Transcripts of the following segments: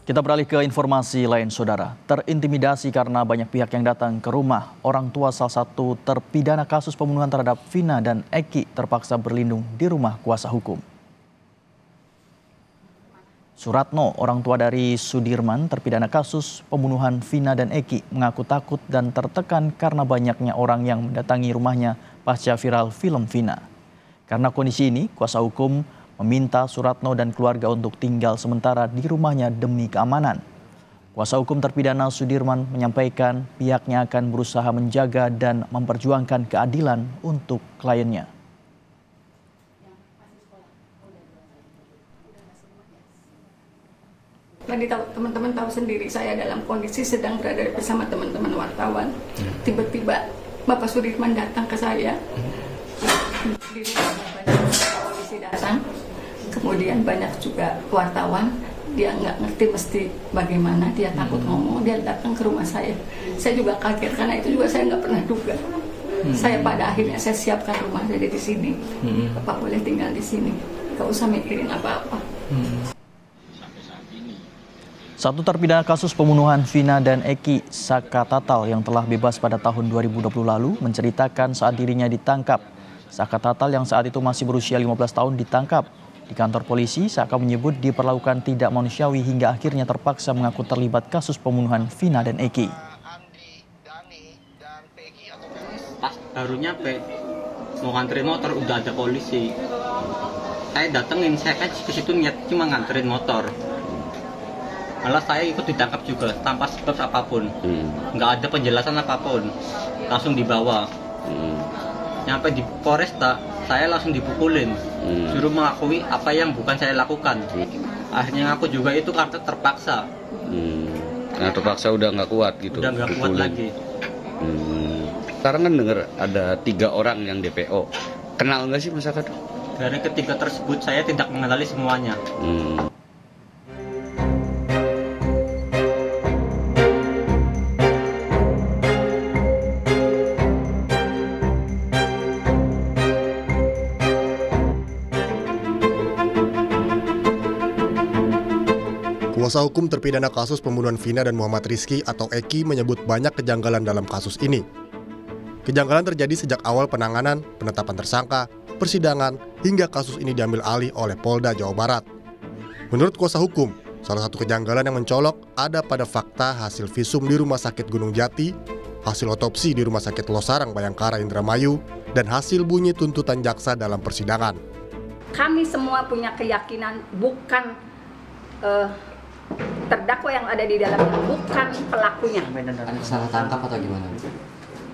Kita beralih ke informasi lain, saudara. Terintimidasi karena banyak pihak yang datang ke rumah, orang tua salah satu terpidana kasus pembunuhan terhadap Vina dan Eki terpaksa berlindung di rumah kuasa hukum. Suratno, orang tua dari Sudirman, terpidana kasus pembunuhan Vina dan Eki, mengaku takut dan tertekan karena banyaknya orang yang mendatangi rumahnya pasca viral film Vina. Karena kondisi ini, kuasa hukum meminta Suratno dan keluarga untuk tinggal sementara di rumahnya demi keamanan. Kuasa hukum terpidana Sudirman menyampaikan pihaknya akan berusaha menjaga dan memperjuangkan keadilan untuk kliennya. Tadi teman-teman tahu sendiri, saya dalam kondisi sedang berada bersama teman-teman wartawan. Tiba-tiba Bapak Sudirman datang ke saya. Di polisi datang. Kemudian banyak juga wartawan, dia nggak ngerti mesti bagaimana, dia takut ngomong, dia datang ke rumah saya. Saya juga kaget karena itu juga saya nggak pernah duga. Saya pada akhirnya saya siapkan rumah jadi di sini. Bapak boleh tinggal di sini, nggak usah mikirin apa-apa. Satu terpidana kasus pembunuhan Vina dan Eki, Saka Tatal, yang telah bebas pada tahun 2020 lalu, menceritakan saat dirinya ditangkap. Saka Tatal yang saat itu masih berusia 15 tahun ditangkap. Di kantor polisi, Saka menyebut diperlakukan tidak manusiawi hingga akhirnya terpaksa mengaku terlibat kasus pembunuhan Vina dan Eki. Pas baru nyampe, mau nganterin motor udah ada polisi. Saya datengin, saya kan ke situ niat cuma nganterin motor. Malah saya ikut ditangkap juga tanpa sebab apapun, nggak ada penjelasan apapun, langsung dibawa. Nyampe di Polresta, saya langsung dipukulin, suruh mengakui apa yang bukan saya lakukan. Akhirnya ngaku juga itu karena terpaksa. Nah, terpaksa udah nggak kuat gitu. Udah nggak kuat lagi. Sekarang kan dengar ada 3 orang yang DPO. Kenal nggak sih masyarakat? Dari ketiga tersebut saya tidak mengenali semuanya. Kuasa hukum terpidana kasus pembunuhan Vina dan Muhammad Rizky atau Eki menyebut banyak kejanggalan dalam kasus ini. Kejanggalan terjadi sejak awal penanganan, penetapan tersangka, persidangan, hingga kasus ini diambil alih oleh Polda Jawa Barat. Menurut kuasa hukum, salah satu kejanggalan yang mencolok ada pada fakta hasil visum di Rumah Sakit Gunung Jati, hasil otopsi di Rumah Sakit Losarang Bayangkara Indramayu, dan hasil bunyi tuntutan jaksa dalam persidangan. Kami semua punya keyakinan bukan terdakwa yang ada di dalamnya, bukan pelakunya. Ada salah tangkap atau gimana?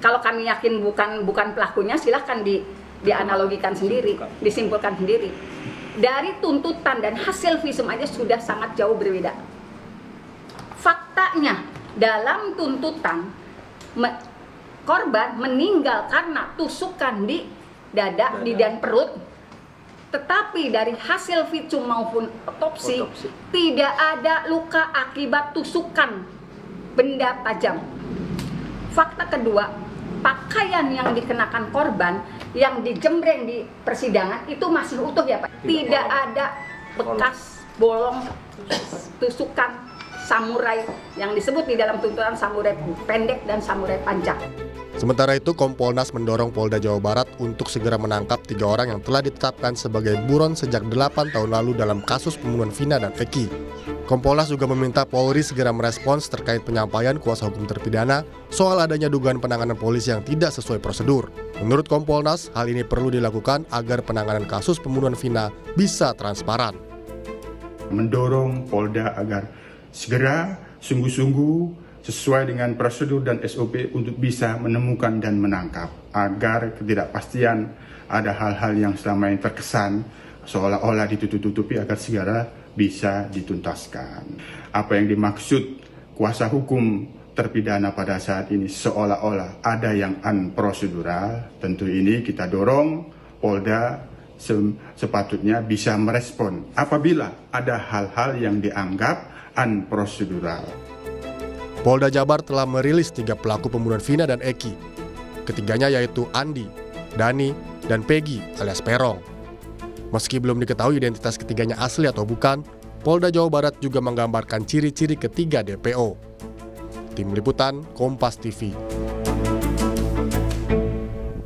Kalau kami yakin bukan pelakunya, silahkan dianalogikan sendiri, disimpulkan sendiri. Dari tuntutan dan hasil visum aja sudah sangat jauh berbeda. Faktanya dalam tuntutan korban meninggal karena tusukan di dada, di dan perut. Tetapi dari hasil visum maupun otopsi tidak ada luka akibat tusukan benda tajam. Fakta kedua, pakaian yang dikenakan korban yang dijembreng di persidangan itu masih utuh ya Pak. Tidak ada bekas bolong tusukan samurai yang disebut di dalam tuntutan samurai pendek dan samurai panjang. Sementara itu, Kompolnas mendorong Polda Jawa Barat untuk segera menangkap 3 orang yang telah ditetapkan sebagai buron sejak 8 tahun lalu dalam kasus pembunuhan Vina dan Eki. Kompolnas juga meminta Polri segera merespons terkait penyampaian kuasa hukum terpidana soal adanya dugaan penanganan polisi yang tidak sesuai prosedur. Menurut Kompolnas, hal ini perlu dilakukan agar penanganan kasus pembunuhan Vina bisa transparan. Mendorong Polda agar segera sungguh-sungguh sesuai dengan prosedur dan SOP untuk bisa menemukan dan menangkap, agar ketidakpastian ada hal-hal yang selama ini terkesan seolah-olah ditutup-tutupi agar segera bisa dituntaskan. Apa yang dimaksud kuasa hukum terpidana pada saat ini seolah-olah ada yang unprosedural, tentu ini kita dorong Polda sepatutnya bisa merespon apabila ada hal-hal yang dianggap unprosedural. Polda Jabar telah merilis 3 pelaku pembunuhan Vina dan Eki. Ketiganya yaitu Andi, Dani, dan Peggy alias Perong. Meski belum diketahui identitas ketiganya asli atau bukan, Polda Jawa Barat juga menggambarkan ciri-ciri ketiga DPO. Tim Liputan, Kompas TV.